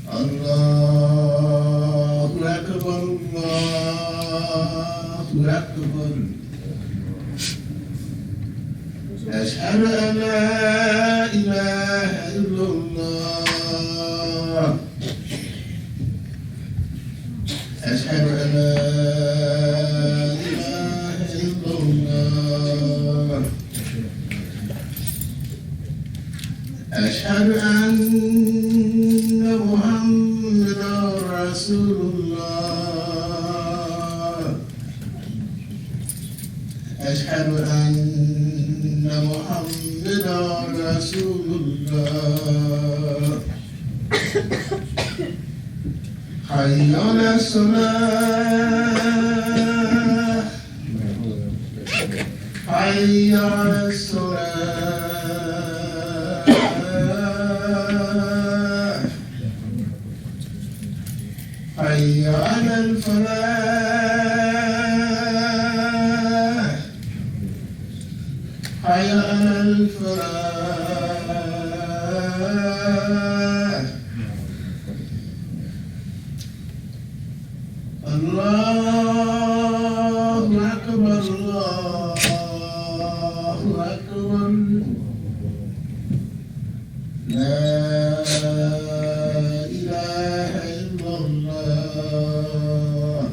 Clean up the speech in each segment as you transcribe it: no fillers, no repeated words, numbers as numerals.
الله أكبر الله أكبر أشهد أن لا إله إلا الله أشهد أن لا إله إلا الله أشهد أن محمدا رسول الله أشهد أن محمدا رسول الله حي على الصلاة حي على الصلاة حي على الفلاح حي على الفلاح الله أكبر الله أكبر لا إله إلا الله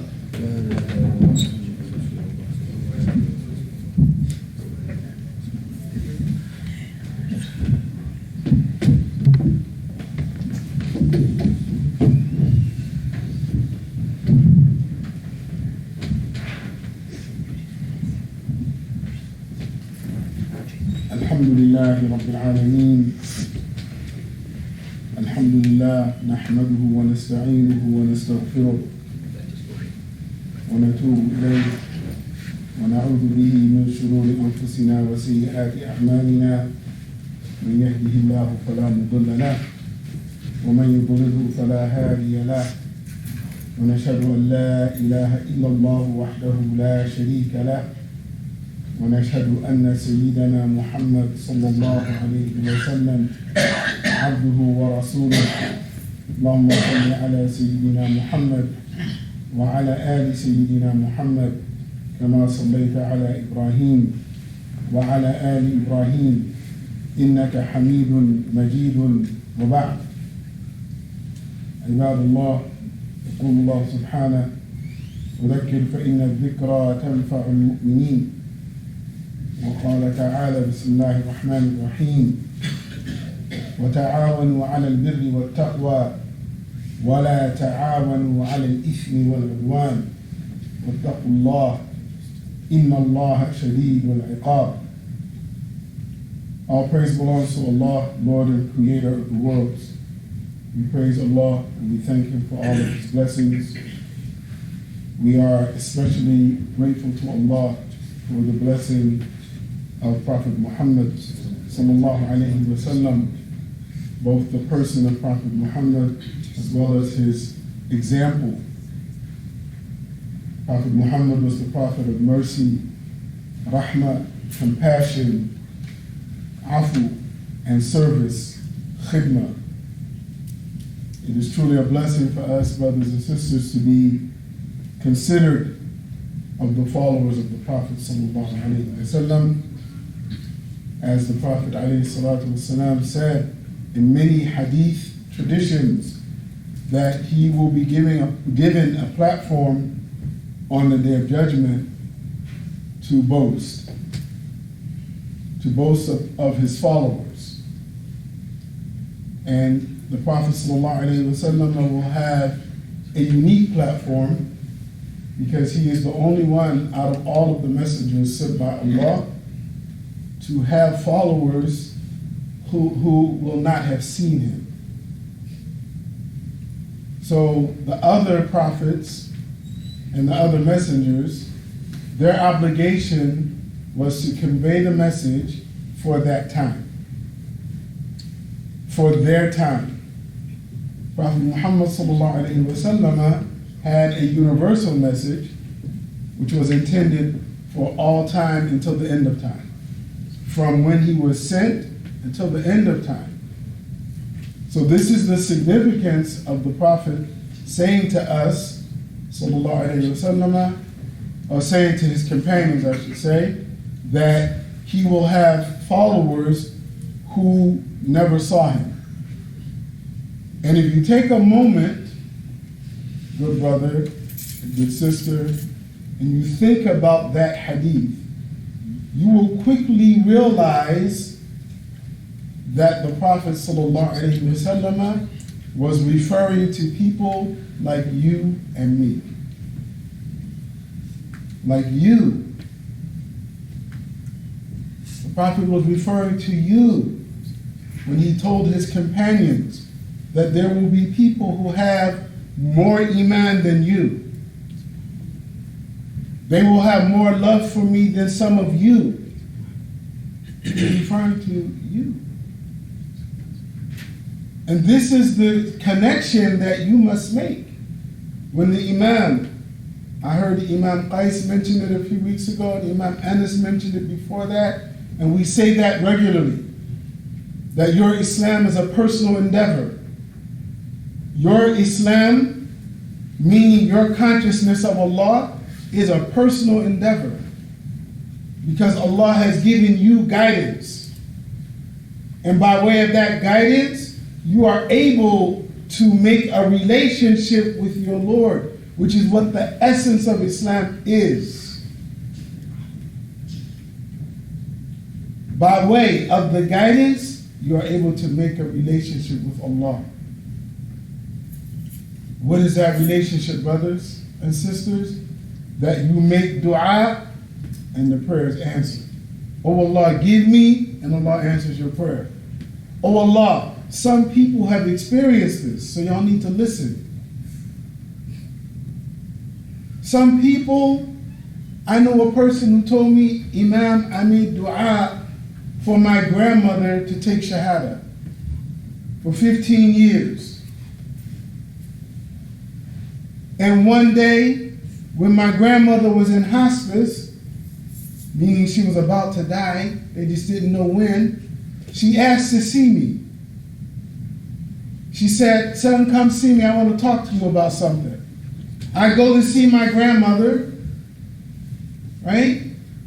الحمد لله رب العالمين الحمد لله نحمده ونستعينه ونستغفره ونتوب إليه ونعوذ به من شرور أنفسنا وسيئات أعمالنا من يهده الله فلا مضل له ومن يضلله فلا هادي له ونشهد أن لا إله إلا الله وحده لا شريك له ونشهد أن سيدنا محمد صلى الله عليه وسلم عبده ورسوله اللهم صل على سيدنا محمد وعلى آل سيدنا محمد كما صليت على إبراهيم وعلى آل إبراهيم إنك حميد مجيد وبعد عباد الله يقول الله سبحانه وذكر فإن الذكرى تنفع المؤمنين وقال تعالى بسم الله الرحمن الرحيم وتعاونوا على البر والتقوى ولا تعاونوا على الإثم والعدوان واتقوا الله إن الله شديد العقاب. All praise belongs to Allah, Lord and Creator of the worlds. We praise Allah and we thank Him for all of His blessings. We are especially grateful to Allah for the blessing of Prophet Muhammad sallallahu alayhi wa sallam, both the person of Prophet Muhammad as well as his example. Prophet Muhammad was the prophet of mercy, rahmah, compassion, afu, and service, khidmah. It is truly a blessing for us, brothers and sisters, to be considered of the followers of the Prophet sallallahu alayhi wa sallam. As the Prophet ﷺ said in many hadith traditions, that he will be given a platform on the day of judgment to boast of his followers. And the Prophet ﷺ will have a unique platform because he is the only one out of all of the messengers sent by Allah to have followers who will not have seen him. So the other prophets and the other messengers, their obligation was to convey the message for that time, for their time. Prophet Muhammad ﷺ had a universal message which was intended for all time until the end of time, from when he was sent until the end of time. So this is the significance of the Prophet saying to us, sallallahu alayhi wasallam, or saying to his companions, I should say, that he will have followers who never saw him. And if you take a moment, good brother, good sister, and you think about that hadith, you will quickly realize that the Prophet ﷺ was referring to people like you and me. Like you. The Prophet was referring to you when he told his companions that there will be people who have more iman than you. They will have more love for me than some of you. He's referring to you. And this is the connection that you must make. When the Imam, I heard Imam Qais mention it a few weeks ago, and Imam Anas mentioned it before that, and we say that regularly, that your Islam is a personal endeavor. Your Islam, meaning your consciousness of Allah, is a personal endeavor. Because Allah has given you guidance. And by way of that guidance, you are able to make a relationship with your Lord, which is what the essence of Islam is. By way of the guidance, you are able to make a relationship with Allah. What is that relationship, brothers and sisters? That you make dua and the prayer is answered. Oh Allah, give me, and Allah answers your prayer. Oh Allah, some people have experienced this, so y'all need to listen. Some people, I know a person who told me, Imam, I made dua for my grandmother to take Shahada for 15 years. And one day, when my grandmother was in hospice, meaning she was about to die, they just didn't know when, she asked to see me. She said, son, come see me, I want to talk to you about something. I go to see my grandmother, right?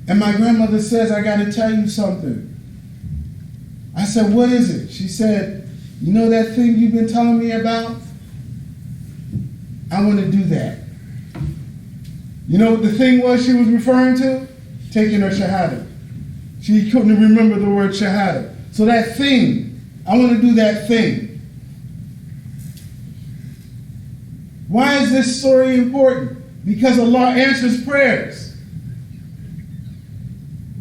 And my grandmother says, I got to tell you something. I said, what is it? She said, you know that thing you've been telling me about? I want to do that. You know what the thing was she was referring to? Taking her Shahada. She couldn't remember the word Shahada. So that thing, I want to do that thing. Why is this story important? Because Allah answers prayers.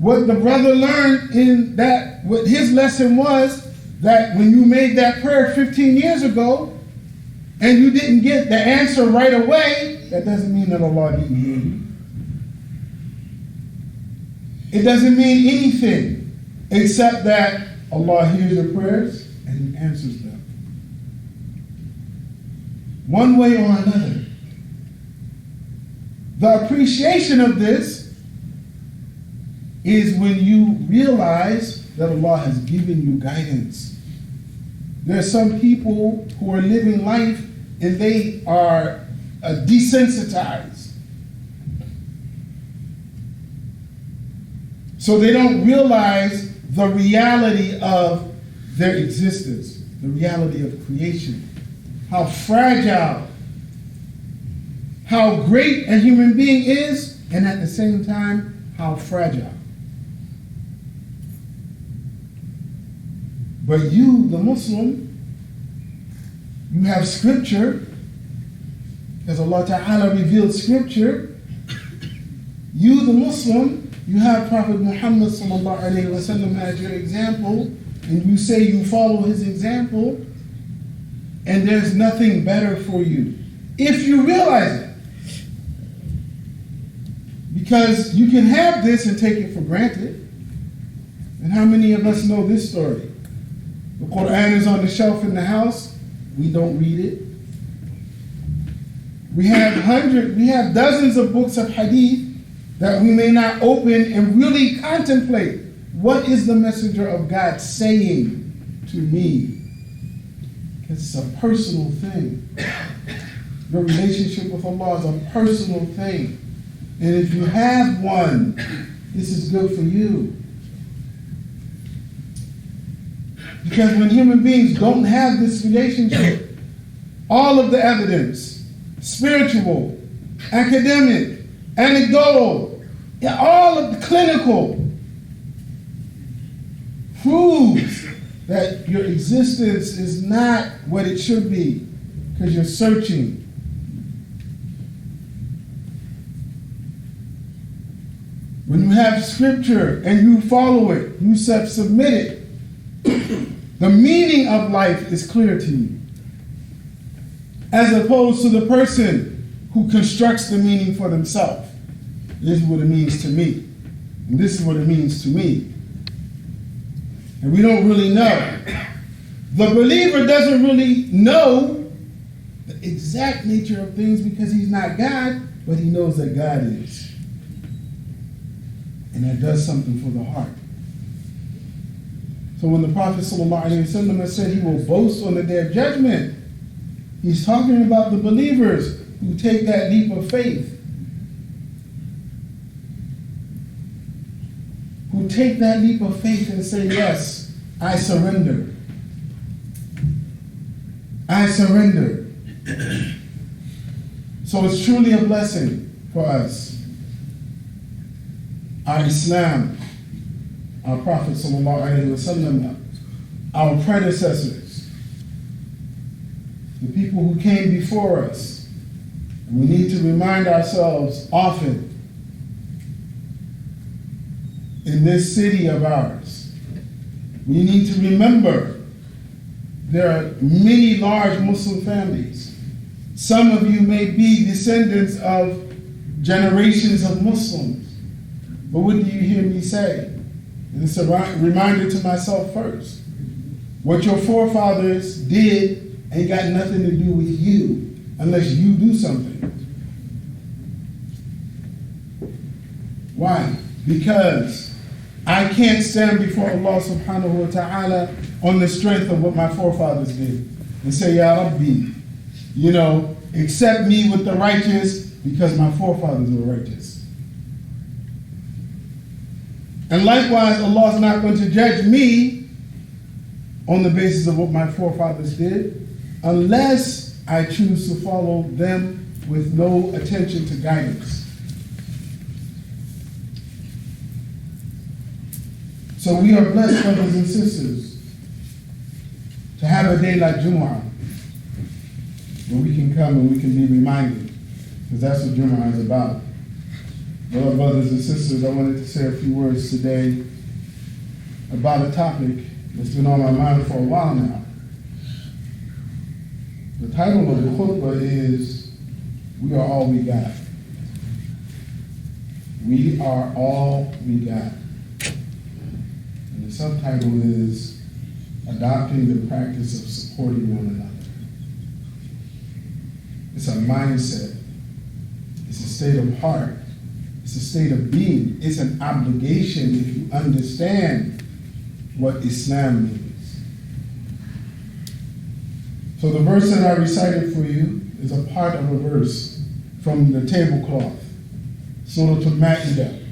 What the brother learned in that, what his lesson was, that when you made that prayer 15 years ago, and you didn't get the answer right away, that doesn't mean that Allah didn't hear you. It doesn't mean anything except that Allah hears your prayers and He answers them. One way or another. The appreciation of this is when you realize that Allah has given you guidance. There are some people who are living life and they are desensitized. So they don't realize the reality of their existence, the reality of creation, how fragile, how great a human being is, and at the same time, how fragile. But you, the Muslim, you have scripture, as Allah Ta'ala revealed scripture. You, the Muslim, you have Prophet Muhammad sallallahu alayhi wa sallam as your example, and you say you follow his example, and there's nothing better for you. If you realize it. Because you can have this and take it for granted. And how many of us know this story? The Quran is on the shelf in the house. We don't read it. We have dozens of books of hadith that we may not open and really contemplate. What is the messenger of God saying to me? Because it's a personal thing. Your relationship with Allah is a personal thing. And if you have one, this is good for you. Because when human beings don't have this relationship, all of the evidence, spiritual, academic, anecdotal, all of the clinical, proves that your existence is not what it should be because you're searching. When you have scripture and you follow it, you submit it, the meaning of life is clear to you. As opposed to the person who constructs the meaning for themselves. This is what it means to me. And this is what it means to me. And we don't really know. The believer doesn't really know the exact nature of things because he's not God, but he knows that God is. And that does something for the heart. So when the Prophet ﷺ said he will boast on the day of judgment, he's talking about the believers who take that leap of faith. Who take that leap of faith and say, yes, I surrender. I surrender. So it's truly a blessing for us. Our Islam, our Prophet ﷺ, our predecessors, the people who came before us. And we need to remind ourselves often in this city of ours. We need to remember there are many large Muslim families. Some of you may be descendants of generations of Muslims. But what do you hear me say? And it's a reminder to myself first. What your forefathers did ain't got nothing to do with you unless you do something. Why? Because I can't stand before Allah subhanahu wa ta'ala on the strength of what my forefathers did and say, Ya Rabbi, accept me with the righteous because my forefathers were righteous. And likewise, Allah is not going to judge me on the basis of what my forefathers did unless I choose to follow them with no attention to guidance. So we are blessed, brothers and sisters, to have a day like Jumu'ah, where we can come and we can be reminded, because that's what Jumu'ah is about. Well, brothers and sisters, I wanted to say a few words today about a topic that's been on my mind for a while now. The title of the khutbah is, We Are All We Got. We are all we got. And the subtitle is, Adopting the Practice of Supporting One Another. It's a mindset. It's a state of heart. It's a state of being. It's an obligation if you understand what Islam means. So the verse that I recited for you is a part of a verse from the tablecloth, Surah Al-Ma'idah.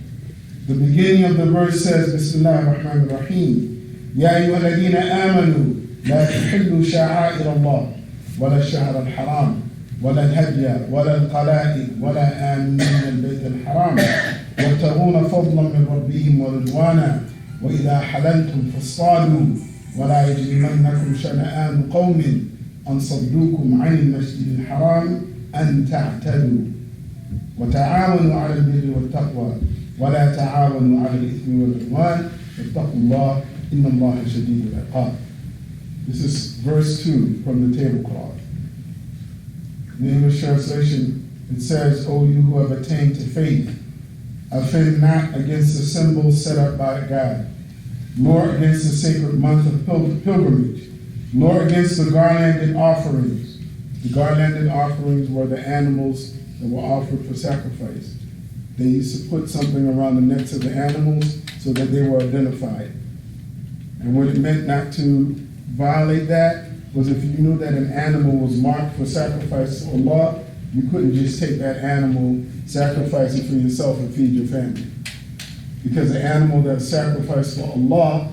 The beginning of the verse says, Bismillah ar-Rahman ar-Rahim. Ya ayyuhalladhina amanu, la tuhillu sha'air Allah, wala shahr al-haram. ولا الهدي ولا القلائد ولا آمنين البيت الحرام يبتغون فضلا من ربهم ورضوانا وإذا حللتم فاصطادوا ولا يجرمنكم شنآن قوم أن صدوكم عن المسجد الحرام أن تعتدوا وتعاونوا على البر والتقوى ولا تعاونوا على الإثم والعدوان واتقوا الله إن الله شديد العقاب. This is verse 2 from the tablecloth. In the English translation, it says, O you who have attained to faith, offend not against the symbols set up by God, nor against the sacred month of pilgrimage, nor against the garlanded offerings. The garlanded offerings were the animals that were offered for sacrifice. They used to put something around the necks of the animals so that they were identified. And what it meant not to violate that was if you knew that an animal was marked for sacrifice to Allah, you couldn't just take that animal, sacrifice it for yourself, and feed your family. Because the animal that's sacrificed for Allah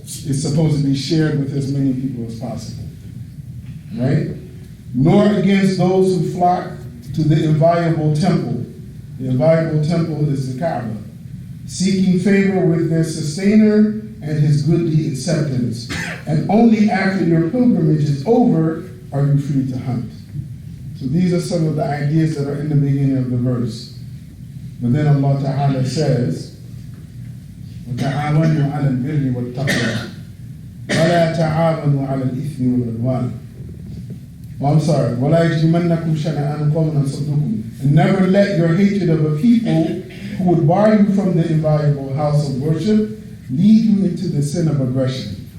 is supposed to be shared with as many people as possible. Right? Nor against those who flock to the inviolable temple. The inviolable temple is the Kaaba, seeking favor with their sustainer and his good deed acceptance. And only after your pilgrimage is over are you free to hunt. So these are some of the ideas that are in the beginning of the verse. But then Allah Ta'ala says, وَتَعَاوَنُوا عَلَى الْبِرِّ وَالتَّقْوَى وَلَا تَعَاوَنُوا عَلَى الْإِثْمِ وَالْعُدْوَانِ. I'm sorry. وَلَا يَجْرِمَنَّكُمْ شَنَآنُ قَوْمٍ أَنْ صَدُّوكُمْ. And never let your hatred of a people who would bar you from the inviolable house of worship lead you into the sin of aggression.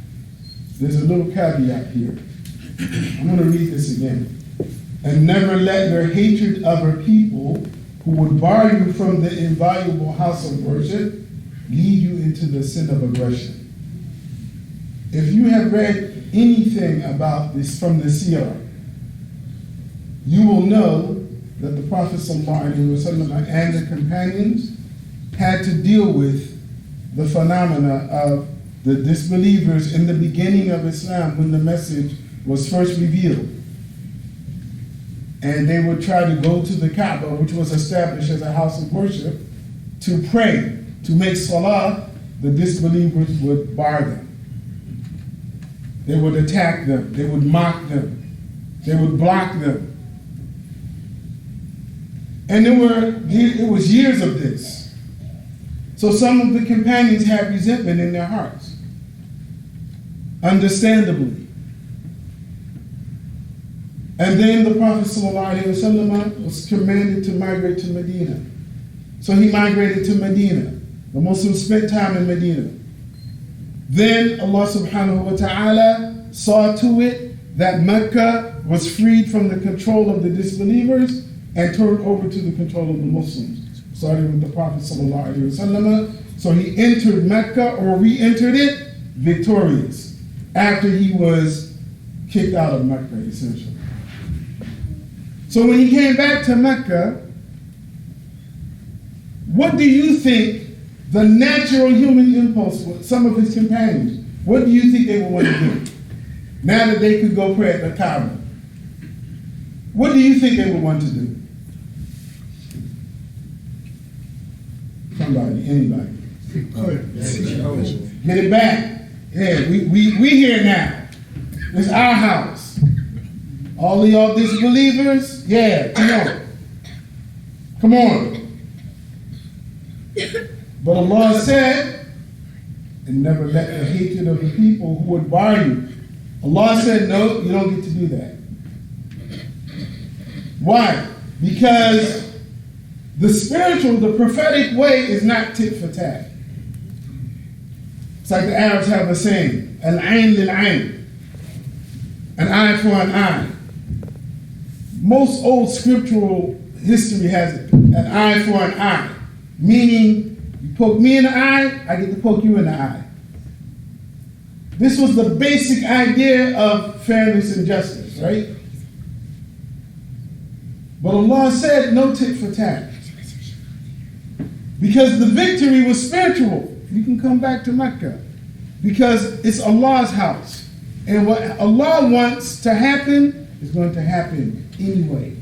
There's a little caveat here. I'm going to read this again. And never let your hatred of a people who would bar you from the inviolable house of worship lead you into the sin of aggression. If you have read anything about this from the Sirah, you will know that the Prophet ﷺ and the companions had to deal with the phenomena of the disbelievers in the beginning of Islam when the message was first revealed. And they would try to go to the Kaaba, which was established as a house of worship, to pray, to make salah. The disbelievers would bar them. They would attack them. They would mock them. They would block them. And it was years of this. So some of the companions had resentment in their hearts, understandably. And then the Prophet ﷺ was commanded to migrate to Medina. So he migrated to Medina. The Muslims spent time in Medina. Then Allah subhanahu wa ta'ala saw to it that Mecca was freed from the control of the disbelievers and turned over to the control of the Muslims, starting with the Prophet ﷺ. So he entered Mecca, or re-entered it, victorious, after he was kicked out of Mecca, essentially. So when he came back to Mecca, what do you think the natural human impulse was? Some of his companions, what do you think they would want to do? Now that they could go pray at the Kaaba, what do you think they would want to do? Somebody, anybody. Get it back. Yeah, we here now. It's our house. All of y'all disbelievers, yeah, come on. Come on. But Allah said, and never let the hatred of the people who would bar you. Allah said, no, you don't get to do that. Why? Because the spiritual, the prophetic way is not tit for tat. It's like the Arabs have a saying, al-ayn lil-ayn, an eye for an eye. Most old scriptural history has it, an eye for an eye, meaning you poke me in the eye, I get to poke you in the eye. This was the basic idea of fairness and justice, right? But Allah said no tit for tat. Because the victory was spiritual. You can come back to Mecca. Because it's Allah's house. And what Allah wants to happen is going to happen anyway.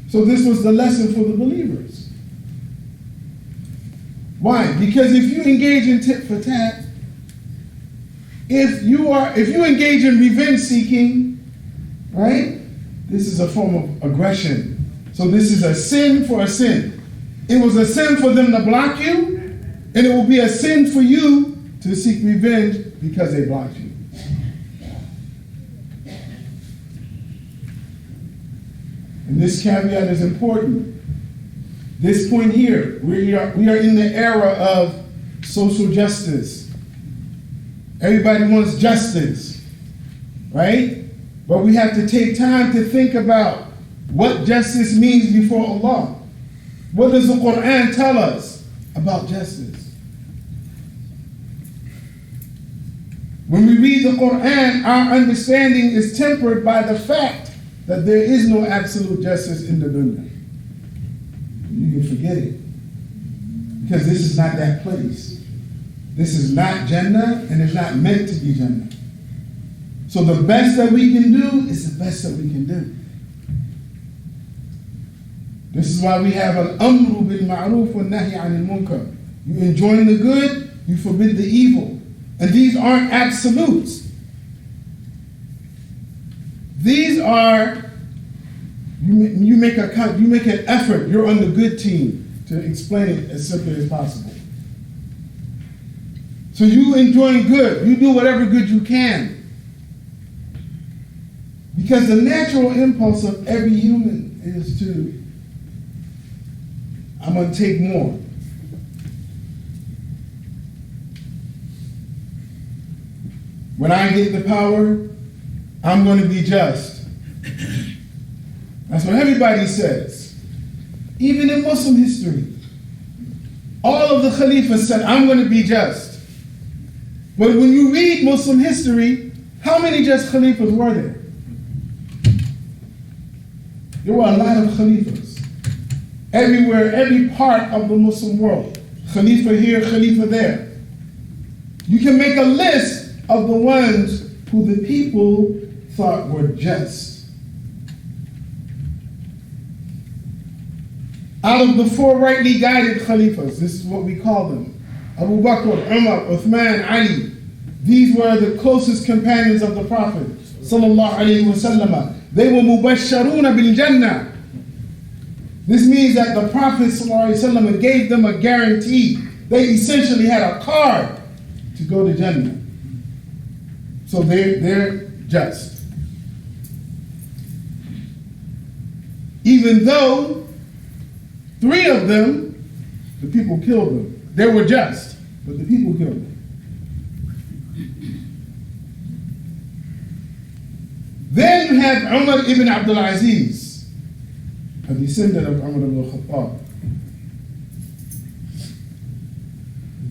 So this was the lesson for the believers. Why? Because if you engage in tit for tat, if you engage in revenge seeking, right? This is a form of aggression. So this is a sin for a sin. It was a sin for them to block you, and it will be a sin for you to seek revenge because they blocked you. And this caveat is important. This point here, we are in the era of social justice. Everybody wants justice, right? But we have to take time to think about what justice means before Allah. What does the Quran tell us about justice? When we read the Quran, our understanding is tempered by the fact that there is no absolute justice in the dunya. You can forget it. Because this is not that place. This is not Jannah, and it's not meant to be Jannah. So the best that we can do is the best that we can do. This is why we have an amru bil ma'ruf wa nahi anil munkar. You enjoin the good, you forbid the evil. And these aren't absolutes. These are, you make an effort, you're on the good team to explain it as simply as possible. So you enjoin good, you do whatever good you can. Because the natural impulse of every human is to, I'm going to take more. When I get the power, I'm going to be just. That's what everybody says. Even in Muslim history, all of the Khalifas said, I'm going to be just. But when you read Muslim history, how many just Khalifas were there? There were a lot of Khalifas. Everywhere, every part of the Muslim world. Khalifa here, Khalifa there. You can make a list of the ones who the people thought were just. Out of the four rightly guided Khalifas, this is what we call them, Abu Bakr, Umar, Uthman, Ali. These were the closest companions of the Prophet sallallahu alaihi wasallam. They were mubashsharuna bil Jannah. This means that the Prophet sallallahu alaihi wasallam gave them a guarantee. They essentially had a card to go to Jannah. So they're just. Even though 3 of them, the people killed them. They were just, but the people killed them. Then you have Umar ibn Abdul Aziz, a descendant of Umar ibn Khattab.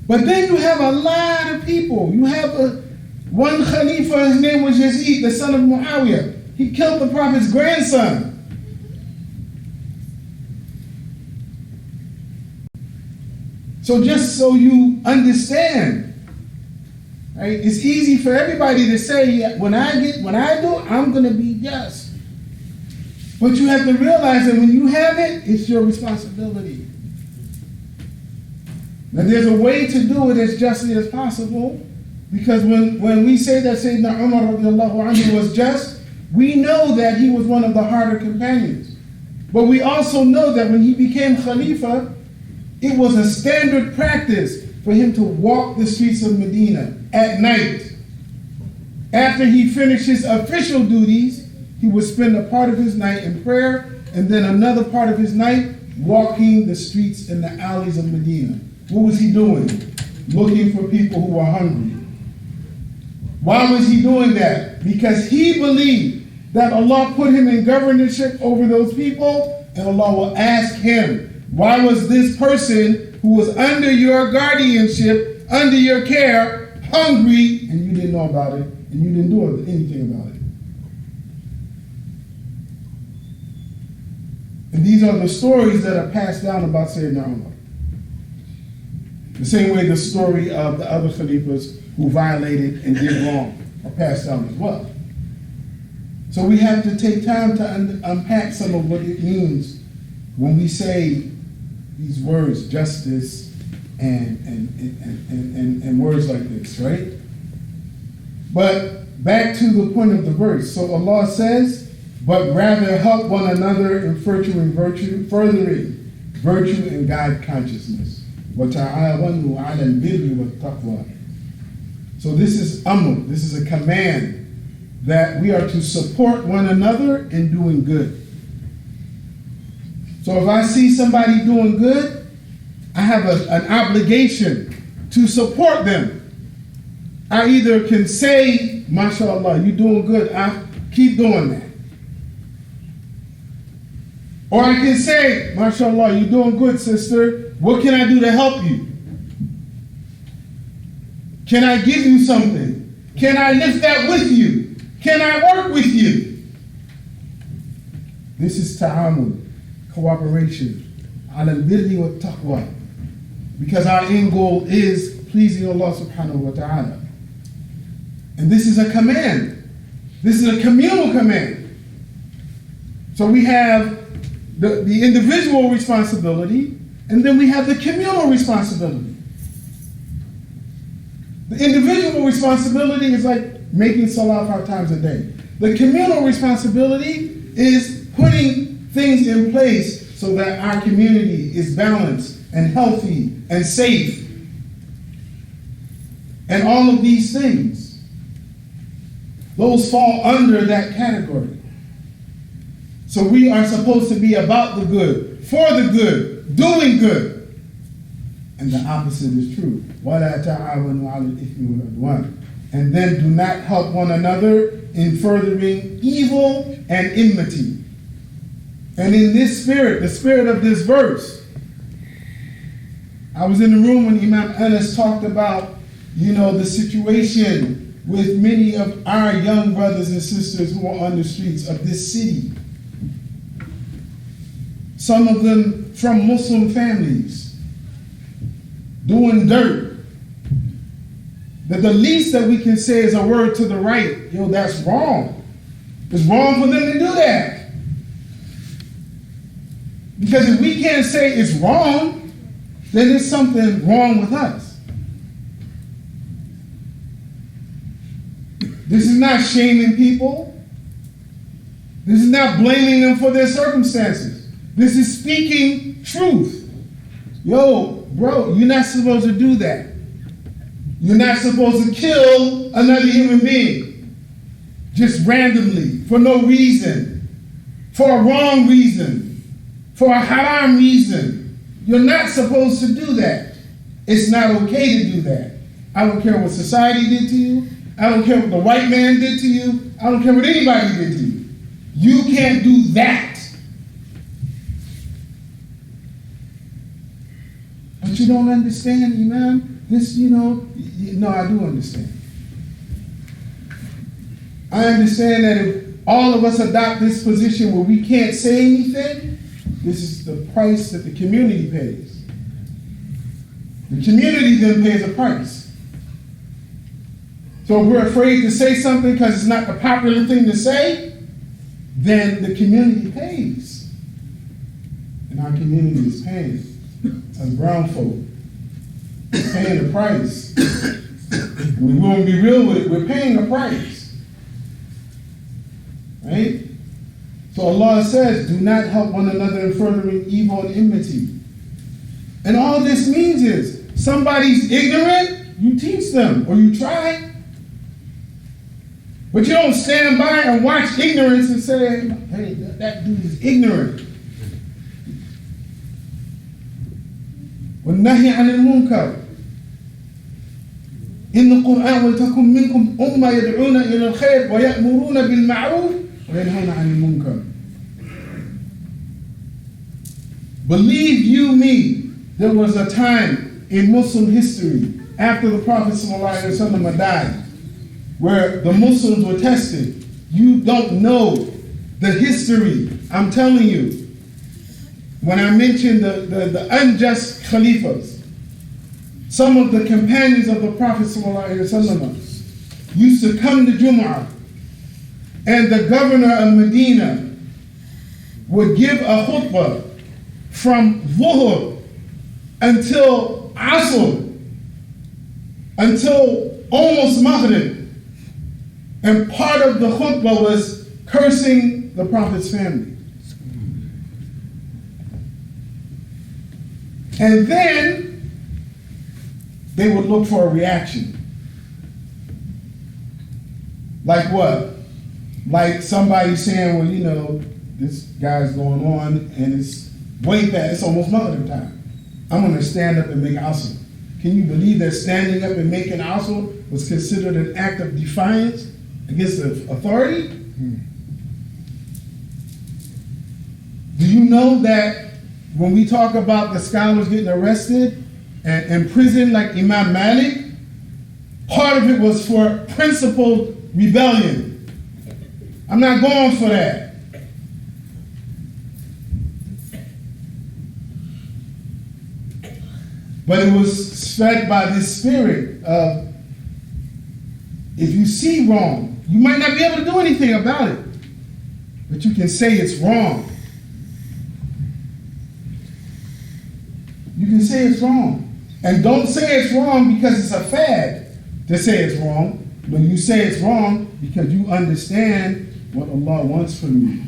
But then you have a lot of people. You have one Khalifa, his name was Yazid, the son of Muawiyah. He killed the Prophet's grandson. So just so you understand, right, it's easy for everybody to say, when I do, I'm going to be just. But you have to realize that when you have it, it's your responsibility. Now there's a way to do it as justly as possible. Because when we say that Sayyidina Umar radiallahu anhu was just, we know that he was one of the harder companions. But we also know that when he became Khalifa, it was a standard practice for him to walk the streets of Medina at night. After he finished his official duties, he would spend a part of his night in prayer and then another part of his night walking the streets and the alleys of Medina. What was he doing? Looking for people who were hungry. Why was he doing that? Because he believed that Allah put him in governorship over those people, and Allah will ask him, why was this person who was under your guardianship, under your care, hungry, and you didn't know about it, and you didn't do anything about it? And these are the stories that are passed down about Sayyidina Umar. The same way the story of the other Khalifas who violated and did wrong are passed down as well. So we have to take time to unpack some of what it means when we say these words, justice and words like this, right? But back to the point of the verse. So Allah says, but rather help one another in furthering virtue and guide consciousness. وَتَعَاوَنُوا عَلَى الْبِرِّ وَالتَّقْوَى. So this is amr, this is a command that we are to support one another in doing good. So if I see somebody doing good, I have an obligation to support them. I either can say, MashaAllah, you're doing good, I keep doing that. Or I can say, MashaAllah, you're doing good, sister, what can I do to help you? Can I give you something? Can I lift that with you? Can I work with you? This is ta'amul, cooperation, ala al-birri wa taqwa. Because our end goal is pleasing Allah subhanahu wa ta'ala. And this is a command. This is a communal command. So we have the individual responsibility, and then we have the communal responsibility. The individual responsibility is like making salah 5 times a day. The communal responsibility is putting things in place so that our community is balanced and healthy and safe. And all of these things, those fall under that category. So we are supposed to be about the good, for the good, doing good. And the opposite is true. وَلَا تَعَاوَنُوا عَلَى الْإِثْمِ وَالْعُدْوَانِ. And then do not help one another in furthering evil and enmity. And in this spirit, the spirit of this verse, I was in the room when Imam Anas talked about, the situation with many of our young brothers and sisters who are on the streets of this city. Some of them from Muslim families, doing dirt. That the least that we can say is a word to the right. That's wrong. It's wrong for them to do that. Because if we can't say it's wrong, then there's something wrong with us. This is not shaming people. This is not blaming them for their circumstances. This is speaking truth. Bro, you're not supposed to do that. You're not supposed to kill another human being just randomly, for no reason, for a wrong reason, for a haram reason. You're not supposed to do that. It's not okay to do that. I don't care what society did to you. I don't care what the white man did to you. I don't care what anybody did to you. You can't do that. But you don't understand, Imam. This, no, I do understand. I understand that if all of us adopt this position where we can't say anything, this is the price that the community pays. The community then pays a price. So if we're afraid to say something because it's not the popular thing to say, then the community pays. And our community is paying. As brown folk, we're paying a price. We won't be real with it. We're paying a price. Right? So Allah says, do not help one another in furthering evil and enmity. And all this means is, somebody's ignorant, you teach them, or you try. But you don't stand by and watch ignorance and say, hey, that dude is ignorant. والنهي عن المنكر إن القرآن ولتكن منكم أمة يدعون إلى الخير ويأمرون بالمعروف وينهون عن المنكر. Believe you me, there was a time in Muslim history after the Prophet ﷺ died where the Muslims were tested. You don't know the history. I'm telling you. When I mentioned the unjust caliphs, some of the companions of the Prophet ﷺ used to come to Jum'ah, and the governor of Medina would give a khutbah from Dhuhr until Asr, until almost Maghrib. And part of the khutbah was cursing the Prophet's family. And then they would look for a reaction. Like what? Like somebody saying, well, this guy's going on and it's way past, it's almost Maghrib time. I'm going to stand up and make asr. Can you believe that standing up and making asr was considered an act of defiance against the authority? Do you know that when we talk about the scholars getting arrested and in prison like Imam Malik, Part of it was for principled rebellion. I'm not going for that. But it was fed by this spirit of, if you see wrong, you might not be able to do anything about it, but you can say it's wrong. You can say it's wrong. And don't say it's wrong because it's a fad to say it's wrong. But you say it's wrong because you understand what Allah wants from you.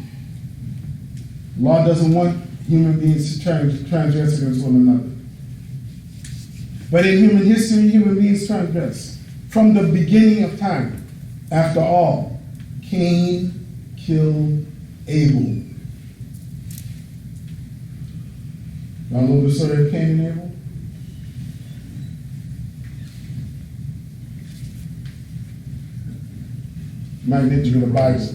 Allah doesn't want human beings to transgress against one another. But in human history, human beings transgress. From the beginning of time. After all, Cain killed Abel. Y'all know the story of Cain and Abel? Might need to read the Bible.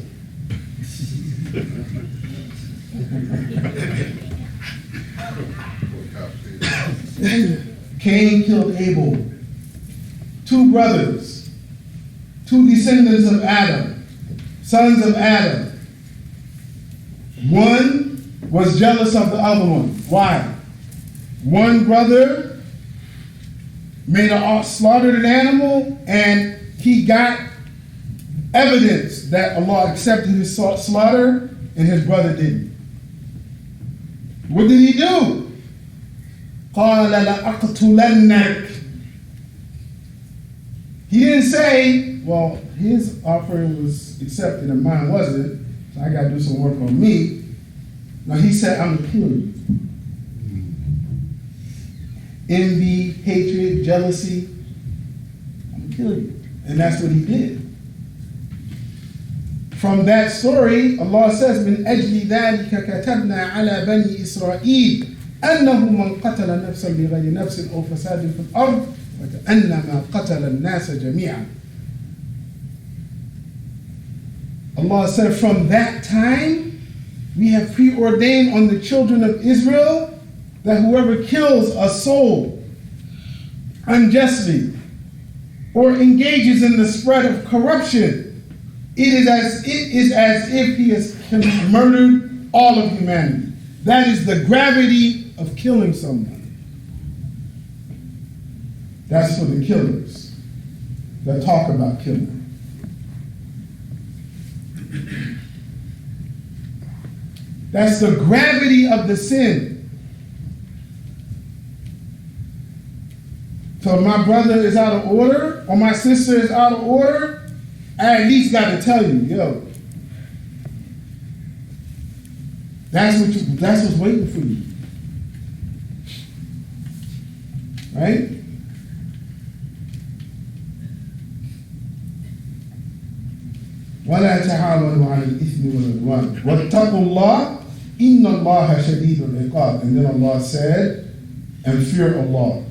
Cain killed Abel. Two brothers, two descendants of Adam, sons of Adam. One was jealous of the other one. Why? One brother slaughtered an animal, and he got evidence that Allah accepted his slaughter, and his brother didn't. What did he do? قَالَ لَأَقْتُلَنَّكَ. He didn't say, well, his offering was accepted and mine wasn't, so I got to do some work on me. No, he said, I'm going to kill you. Envy, hatred, jealousy, I'm going to kill you. And that's what he did. From that story, Allah says, مِنْ أَجْلِ ذَلِكَ كَتَبْنَا عَلَى بَنِي إِسْرَائِيلَ أَنَّهُ مَنْ قَتَلَ نَفْسًا بِغَيْرِ نَفْسٍ أَوْ فَسَادٍ فِي الْأَرْضِ وَكَأَنَّمَا قَتَلَ النَّاسَ جَمِيعًا. Allah said, from that time, we have preordained on the children of Israel that whoever kills a soul unjustly or engages in the spread of corruption, it is as if he has murdered all of humanity. That is the gravity of killing someone. That's for the killers that talk about killing. That's the gravity of the sin. So if my brother is out of order or my sister is out of order, I at least got to tell you, yo, that's what's waiting for you. Right? وَلَا تَعَاوَنُوا عَلَى الْإِثْمِ وَالْعُدْوَانِ وَاتَّقُوا اللَّهَ إِنَّ اللَّهَ شَدِيدُ الْعِقَابِ. And then Allah said, and fear Allah.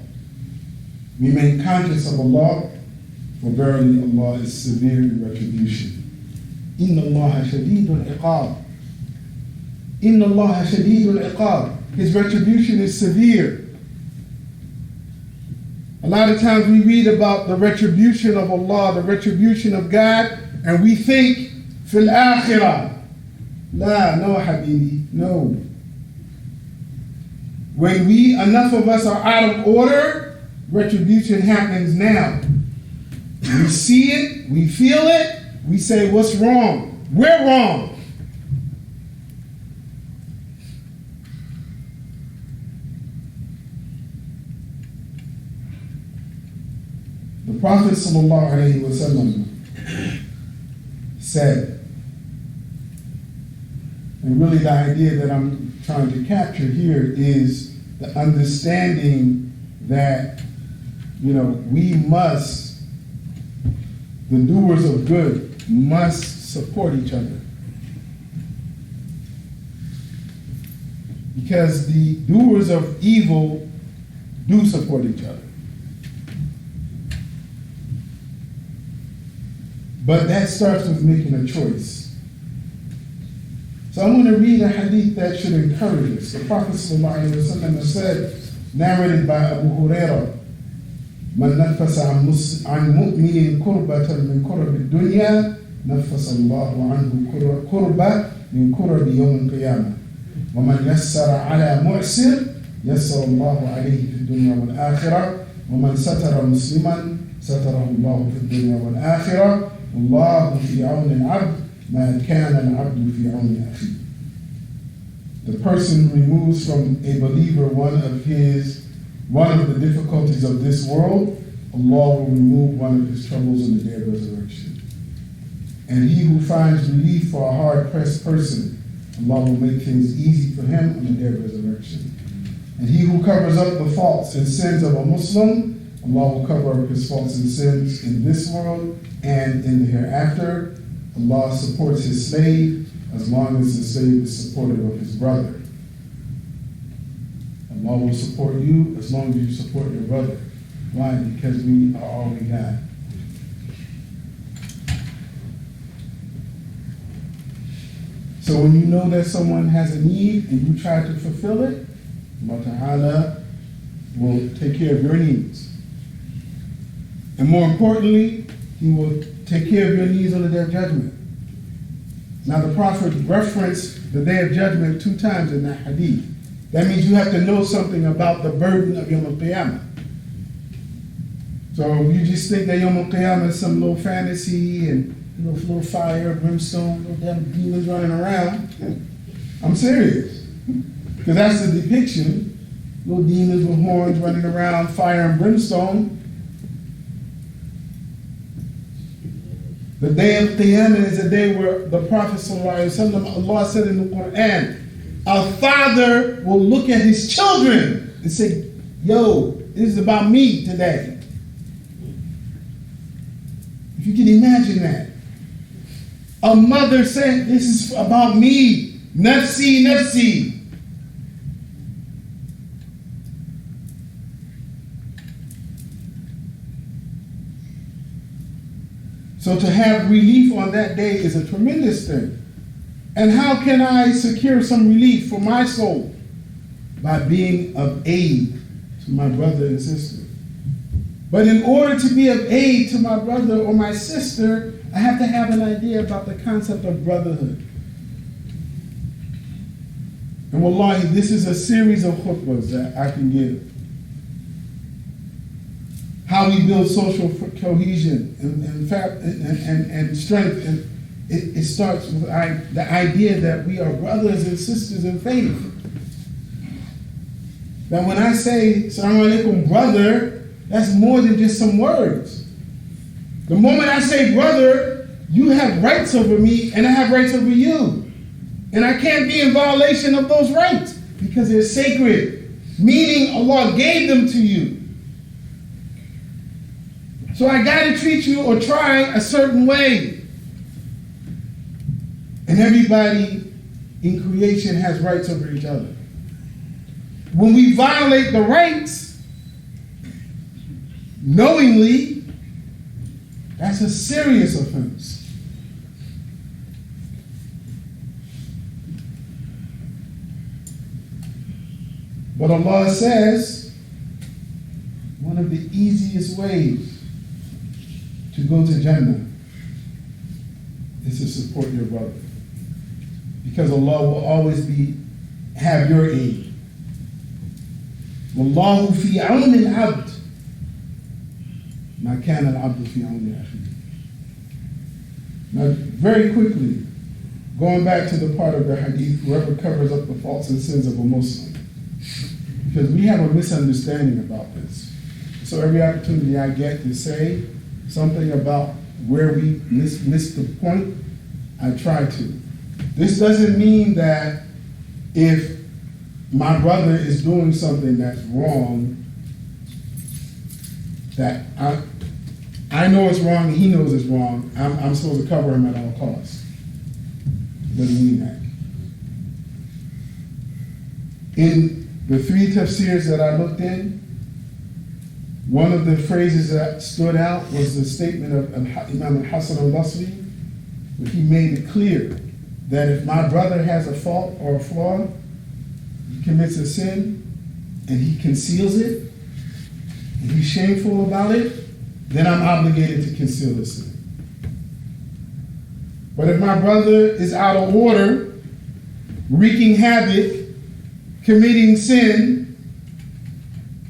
Remain conscious of Allah, for verily Allah is severe in retribution. إِنَّ اللَّهَ شَدِيدُ الْعِقَابِ. إِنَّ اللَّهَ شَدِيدُ الْعِقَابِ. His retribution is severe. A lot of times we read about the retribution of Allah, the retribution of God, and we think, fil akhirah. La, no habibi, no. When enough of us are out of order, retribution happens now. We see it, we feel it, we say, what's wrong? We're wrong. The Prophet ﷺ said, and really the idea that I'm trying to capture here is the understanding that, the doers of good must support each other. Because the doers of evil do support each other. But that starts with making a choice. So I'm going to read a hadith that should encourage us. The Prophet ﷺ said, narrated by Abu Hurairah, من نفس عن مؤمن كربة من كرب الدنيا نفس الله عنه كربة من كرب يوم القيامة ومن يسر على معسر يسر الله عليه في الدنيا والآخرة ومن ستر مسلما ستره الله في الدنيا والآخرة والله في عون العبد ما كان العبد في عون أخيه. The person who removes from a believer one of the difficulties of this world, Allah will remove one of his troubles on the day of resurrection. And he who finds relief for a hard-pressed person, Allah will make things easy for him on the day of resurrection. And he who covers up the faults and sins of a Muslim, Allah will cover up his faults and sins in this world and in the hereafter. Allah supports his slave as long as the slave is supportive of his brother. Allah will support you as long as you support your brother. Why? Because we are all we got. So when you know that someone has a need and you try to fulfill it, Allah Ta'ala will take care of your needs. And more importantly, He will take care of your needs on the Day of Judgment. Now the Prophet referenced the Day of Judgment 2 times in that hadith. That means you have to know something about the burden of Yawm al-Qiyamah. So if you just think that Yawm al-Qiyamah is some little fantasy and little fire, brimstone, little damn demons running around, I'm serious. Because that's the depiction. Little demons with horns running around, fire and brimstone. The Day of Qiyamah is a day where the Prophet ﷺ, Allah said in the Quran, a father will look at his children and say, yo, this is about me today. If you can imagine that. A mother saying, this is about me. Nafsi, nafsi. So to have relief on that day is a tremendous thing. And how can I secure some relief for my soul? By being of aid to my brother and sister. But in order to be of aid to my brother or my sister, I have to have an idea about the concept of brotherhood. And wallahi, this is a series of khutbahs that I can give. How we build social cohesion and strength. And it starts with the idea that we are brothers and sisters in faith. That when I say, Assalamu alaikum, brother, that's more than just some words. The moment I say brother, you have rights over me and I have rights over you. And I can't be in violation of those rights because they're sacred, meaning Allah gave them to you. So I gotta treat you or try a certain way. And everybody in creation has rights over each other. When we violate the rights, knowingly, that's a serious offense. But Allah says, one of the easiest ways to go to Jannah is to support your brother. Because Allah will always have your aid. Wallahu fi awn al-abd ma kana al-abd fi awn akhihi. Now, very quickly, going back to the part of the hadith, whoever covers up the faults and sins of a Muslim. Because we have a misunderstanding about this. So every opportunity I get to say something about where we missed the point, I try to. This doesn't mean that if my brother is doing something that's wrong, that I know it's wrong and he knows it's wrong, I'm supposed to cover him at all costs. It doesn't mean that. In the 3 tafsirs that I looked in, one of the phrases that stood out was the statement of Imam al-Hasan al-Basri, where he made it clear that if my brother has a fault or a flaw, he commits a sin, and he conceals it, and he's shameful about it, then I'm obligated to conceal the sin. But if my brother is out of order, wreaking havoc, committing sin,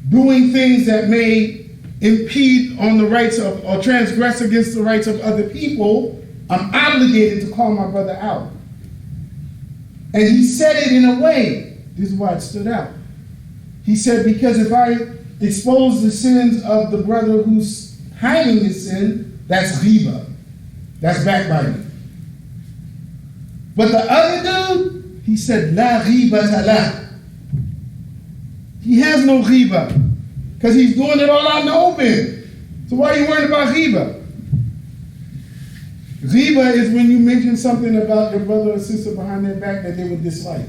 doing things that may impede on the rights of, or transgress against the rights of other people, I'm obligated to call my brother out. And he said it in a way, this is why it stood out. He said, because if I expose the sins of the brother who's hiding his sin, that's ghiba. That's backbiting. But the other dude, he said, la ghibata la. He has no ghiba, because he's doing it all out in the open. So why are you worried about ghiba? Ghiba is when you mention something about your brother or sister behind their back that they would dislike.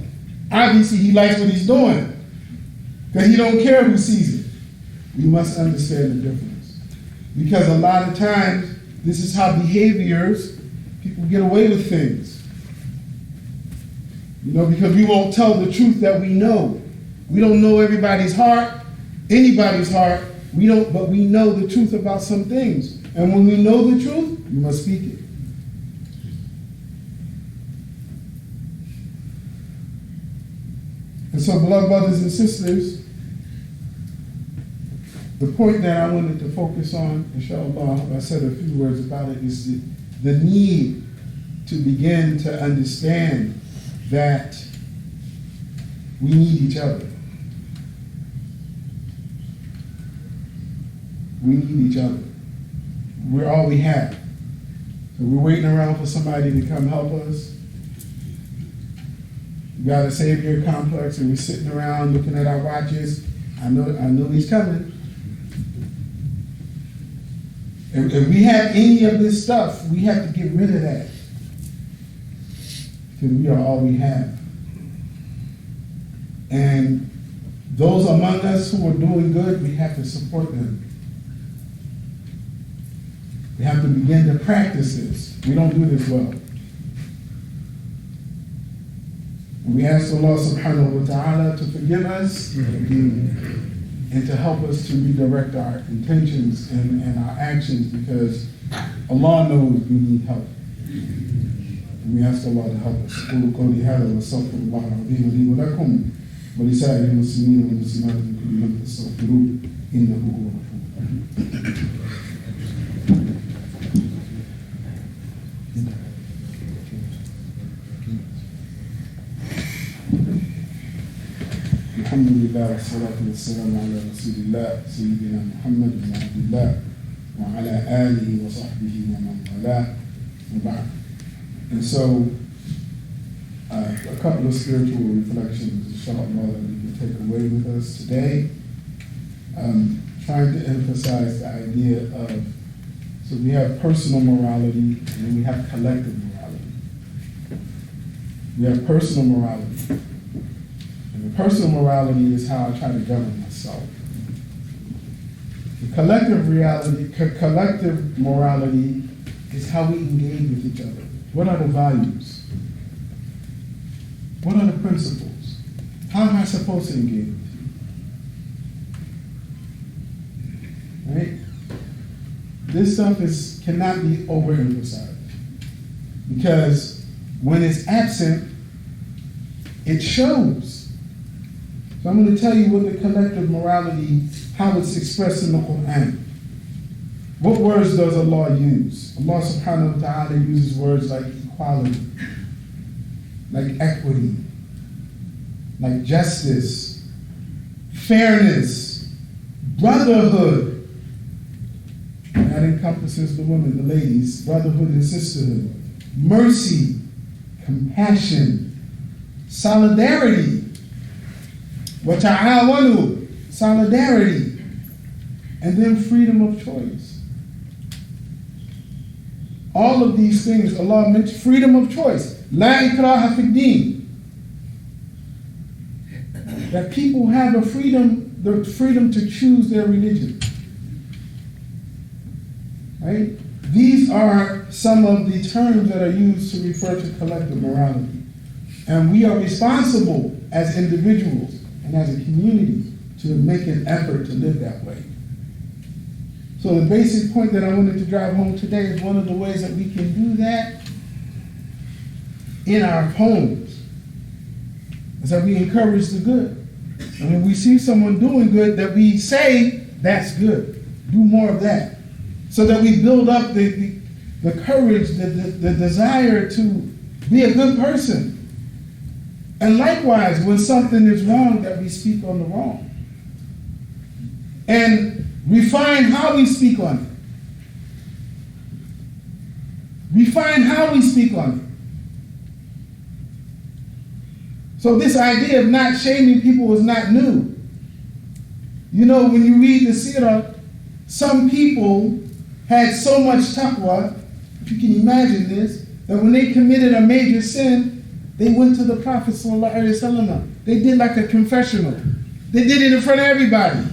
Obviously, he likes what he's doing, because he don't care who sees it. We must understand the difference. Because a lot of times, this is how behaviors, people get away with things. You know, because we won't tell the truth that we know. We don't know everybody's heart, anybody's heart. We don't, but we know the truth about some things. And when we know the truth, we must speak it. And so, beloved brothers and sisters, the point that I wanted to focus on, inshallah, I said a few words about it, is the need to begin to understand that we need each other. We need each other. We're all we have. So we're waiting around for somebody to come help us. We got a savior complex and we're sitting around looking at our watches. I know he's coming. And if we have any of this stuff, we have to get rid of that. Because we are all we have. And those among us who are doing good, we have to support them. We have to begin to practice this. We don't do this well. And we ask Allah subhanahu wa ta'ala to forgive us and to help us to redirect our intentions and our actions, because Allah knows we need help. And we ask Allah to help us. قولوا قولي هذا واستغفر الله العظيم لي ولكم ولسائر المسلمين والمسلمات من كل ذنب فاستغفروه إنه هو الغفور الرحيم. الحمد لله والصلاة والسلام على رسول الله سيدنا محمد بن عبد الله وعلى آله وصحبه ومن والاه وبعد. And so, a couple of spiritual reflections, inshallah, that we can take away with us today. Trying to emphasize the idea of, so we have personal morality and we have collective morality. We have personal morality. And the personal morality is how I try to govern myself. The collective morality is how we engage with each other. What are the values? What are the principles? How am I supposed to engage with you? Right? This stuff cannot be overemphasized. Because when it's absent, it shows. So I'm going to tell you what the collective morality, how it's expressed in the Quran. What words does Allah use? Allah subhanahu wa ta'ala uses words like equality, like equity, like justice, fairness, brotherhood. And that encompasses the women, the ladies, brotherhood and sisterhood, mercy, compassion, solidarity, وَتَعَاوَنُوا, solidarity, and then freedom of choice. All of these things, Allah mentions freedom of choice. لَا إِكْرَاهَ فِي الدِّينِ. That people have the freedom to choose their religion. Right? These are some of the terms that are used to refer to collective morality. And we are responsible as individuals and as a community to make an effort to live that way. So the basic point that I wanted to drive home today is one of the ways that we can do that in our homes is that we encourage the good. And when we see someone doing good, that we say, that's good. Do more of that. So that we build up the courage, the desire to be a good person. And likewise, when something is wrong, that we speak on the wrong. And refine how we speak on it. Refine how we speak on it. So this idea of not shaming people is not new. You know, when you read the Sirah, some people had so much taqwa, if you can imagine this, that when they committed a major sin, they went to the Prophet ﷺ. They did like a confessional. They did it in front of everybody.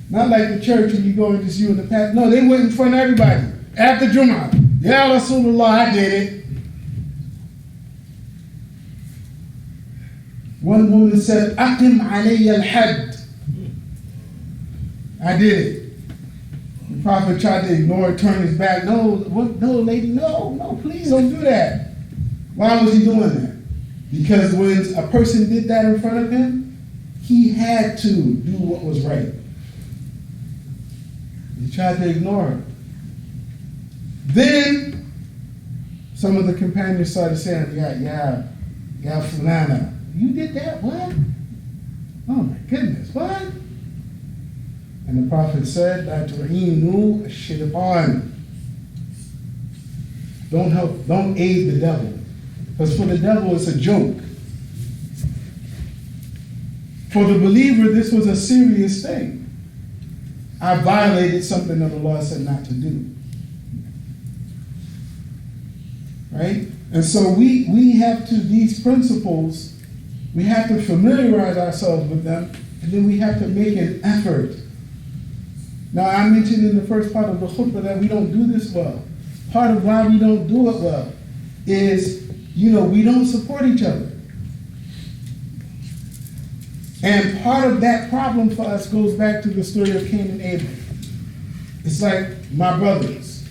Not like the church when you go and just you in the past. No, they went in front of everybody. After Jum'ah. Ya Rasulullah, I did it. One woman said, Aqim alayya al-had. I did it. The Prophet tried to ignore it, turn his back. No, lady, no, please don't do that. Why was he doing that? Because when a person did that in front of him, he had to do what was right. He tried to ignore her. Then some of the companions started saying, yeah, fulana. You did that? What? Oh my goodness, what? And the Prophet said, La tu'inu ash-shaytan. Don't aid the devil. Because for the devil it's a joke. For the believer, this was a serious thing. I violated something that Allah said not to do. Right? And so we have to, these principles, we have to familiarize ourselves with them, and then we have to make an effort. Now, I mentioned in the first part of the khutbah that we don't do this well. Part of why we don't do it well is, we don't support each other. And part of that problem for us goes back to the story of Cain and Abel. It's like my brothers.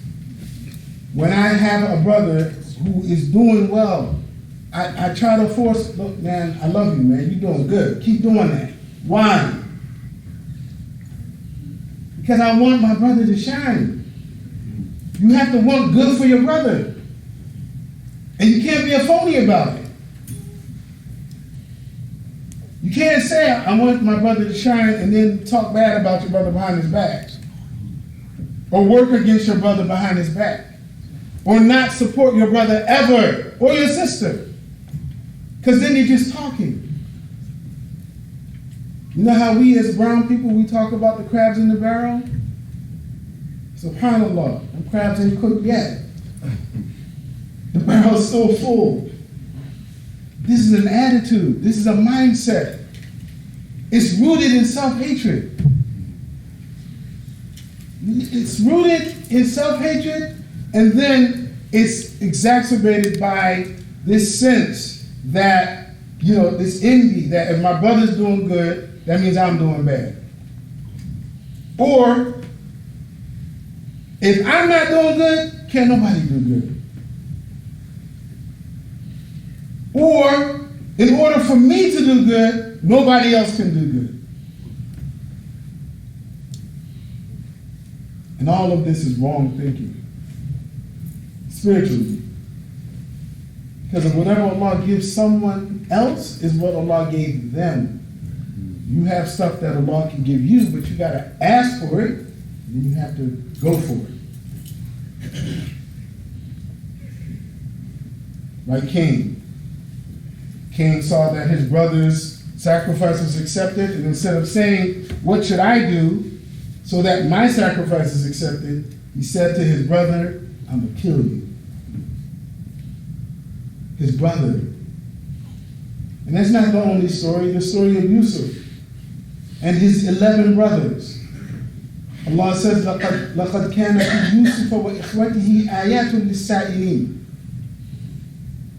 When I have a brother who is doing well, I try to force, look, man, I love you, man. You're doing good. Keep doing that. Why? Because I want my brother to shine. You have to want good for your brother. And you can't be a phony about it. You can't say, I want my brother to shine and then talk bad about your brother behind his back. Or work against your brother behind his back. Or not support your brother ever. Or your sister. Because then you're just talking. You know how we as brown people, we talk about the crabs in the barrel? SubhanAllah, the crabs ain't cooked yet. The barrel's still full. This is an attitude. This is a mindset. It's rooted in self-hatred. It's rooted in self-hatred, and then it's exacerbated by this sense that, this envy, that if my brother's doing good, that means I'm doing bad. Or, if I'm not doing good, can't nobody do good. Or, in order for me to do good, nobody else can do good. And all of this is wrong thinking. Spiritually. Because of whatever Allah gives someone else is what Allah gave them. You have stuff that Allah can give you, but you got to ask for it, and then you have to go for it. Like Cain. Cain saw that his brother's sacrifice was accepted, and instead of saying, what should I do so that my sacrifice is accepted, he said to his brother, I'm going to kill you. His brother. And that's not the only story, the story of Yusuf and his 11 brothers. Allah says, لَقَدْ كَانَ فِي يُوسُفَ وَإِخْوَتِهِ آيَاتٌ لِلسَّائِلِينَ.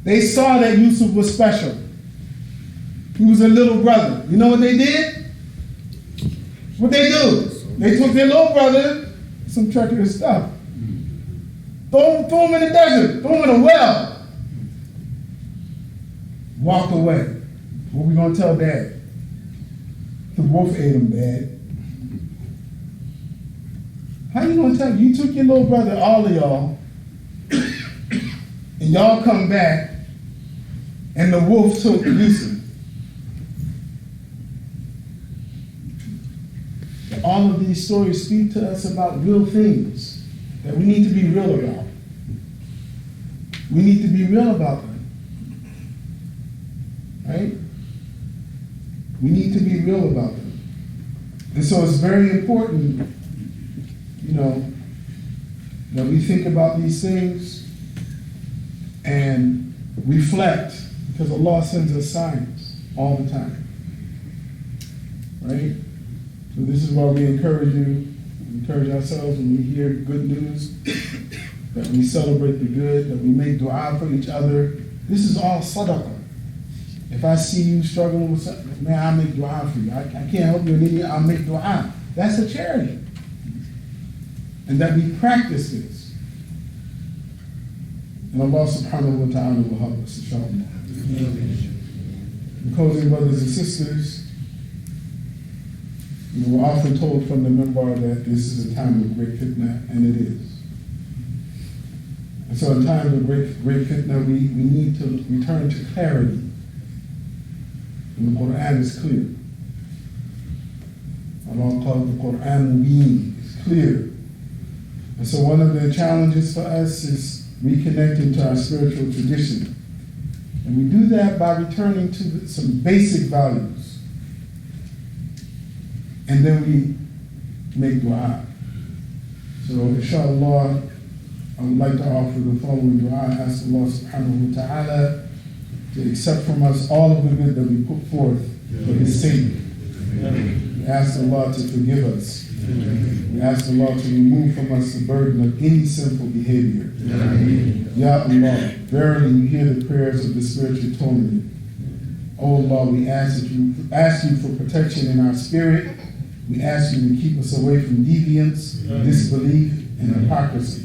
They saw that Yusuf was special. He was a little brother. You know what they did? What they do? They took their little brother some treacherous stuff. Throw him in the desert. Throw him in a well. Walk away. What we gonna tell Dad? The wolf ate him, Dad. How you gonna tell? You took your little brother, all of y'all, and y'all come back, and the wolf took Yusuf. All of these stories speak to us about real things that we need to be real about. We need to be real about them. Right? We need to be real about them. And so it's very important, that we think about these things and reflect, because Allah sends us signs all the time. Right? So this is why we encourage ourselves when we hear good news, that we celebrate the good, that we make dua for each other. This is all sadaqah. If I see you struggling with something, man, I'll make dua for you. I can't help you in any, I'll make dua. That's a charity. And that we practice this. And Allah subhanahu wa ta'ala will help us, inshallah. In closing, brothers and sisters, we're often told from the minbar that this is a time of great fitna, and it is. And so in times of great fitna, we need to return to clarity. And the Quran is clear. Allah called the Quran Mubin. It's clear. And so one of the challenges for us is reconnecting to our spiritual tradition. And we do that by returning to some basic values. And then we make dua. So inshallah, I would like to offer the following dua. I ask Allah subhanahu wa ta'ala to accept from us all of the good that we put forth for His sake. We ask Allah to forgive us. We ask Allah to remove from us the burden of any sinful behavior. Ya Allah, verily you hear the prayers of the spiritual tormented. Oh Allah, we ask you for protection in our spirit. We ask you to keep us away from deviance, disbelief, and hypocrisy.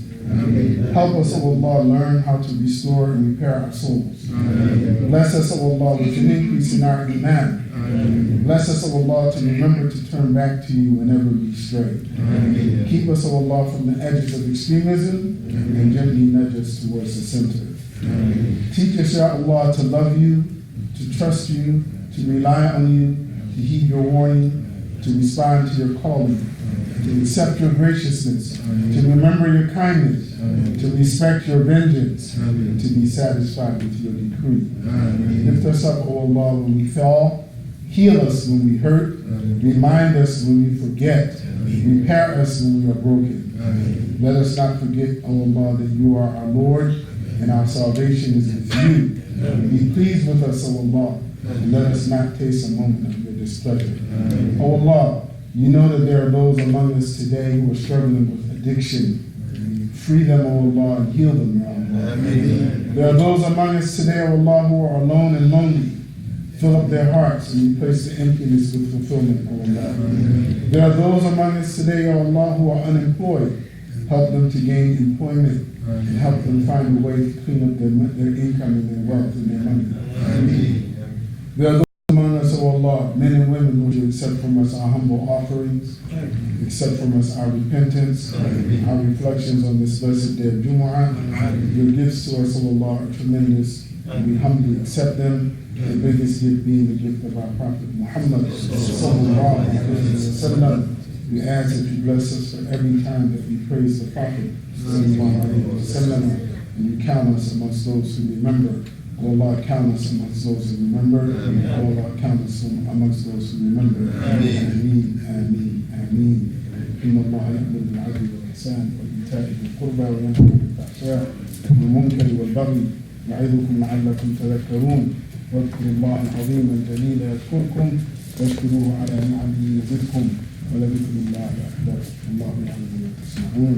Help us, O Allah, learn how to restore and repair our souls. Bless us, O Allah, with an increase in our iman. Bless us, O Allah, to remember to turn back to you whenever we stray. Keep us, O Allah, from the edges of extremism and gently nudge us towards the center. Teach us, Ya Allah, to love you, to trust you, to rely on you, to heed your warning, to respond to your calling, to accept your graciousness, to remember your kindness, to respect your vengeance, to be satisfied with your decree. Lift us up, O Allah, when we fall, heal us when we hurt, remind us when we forget, repair us when we are broken. Let us not forget, O Allah, that you are our Lord and our salvation is with you. Be pleased with us, O Allah, and let us not taste a moment of your displeasure. O Allah, you know that there are those among us today who are struggling with addiction. Free them, O Allah, and heal them, Ya Allah. There are those among us today, O Allah, who are alone and lonely. Fill up their hearts and replace the emptiness with fulfillment, O Allah. There are those among us today, O Allah, who are unemployed. Help them to gain employment and help them find a way to clean up their income and their wealth and their money. There are those among us, O Allah, men and women who will accept from us our humble offerings, accept from us our repentance, our reflections on this blessed day of Jumu'ah. Your gifts to us, O Allah, are tremendous, and we humbly accept them, the biggest gift being the gift of our Prophet Muhammad sallallahu alaihi wasallam. We ask that you bless us for every time that we praise the Prophet sallallahu alaihi wasallam, and you count us amongst those who remember. O Allah, count us amongst those who remember. O Allah, count us amongst those who remember. Ameen, ameen, ameen. إن الله يأمر بالعدل والإحسان وإيتاء ذي القربى وينهى عن الفحشاء والمنكر والبغي يعظكم لعلكم تذكرون واذكروا الله العظيم الجليل يذكركم واشكروه على نعمه يزدكم ولذكر الله أكبر. الله يعلم ما تصنعون.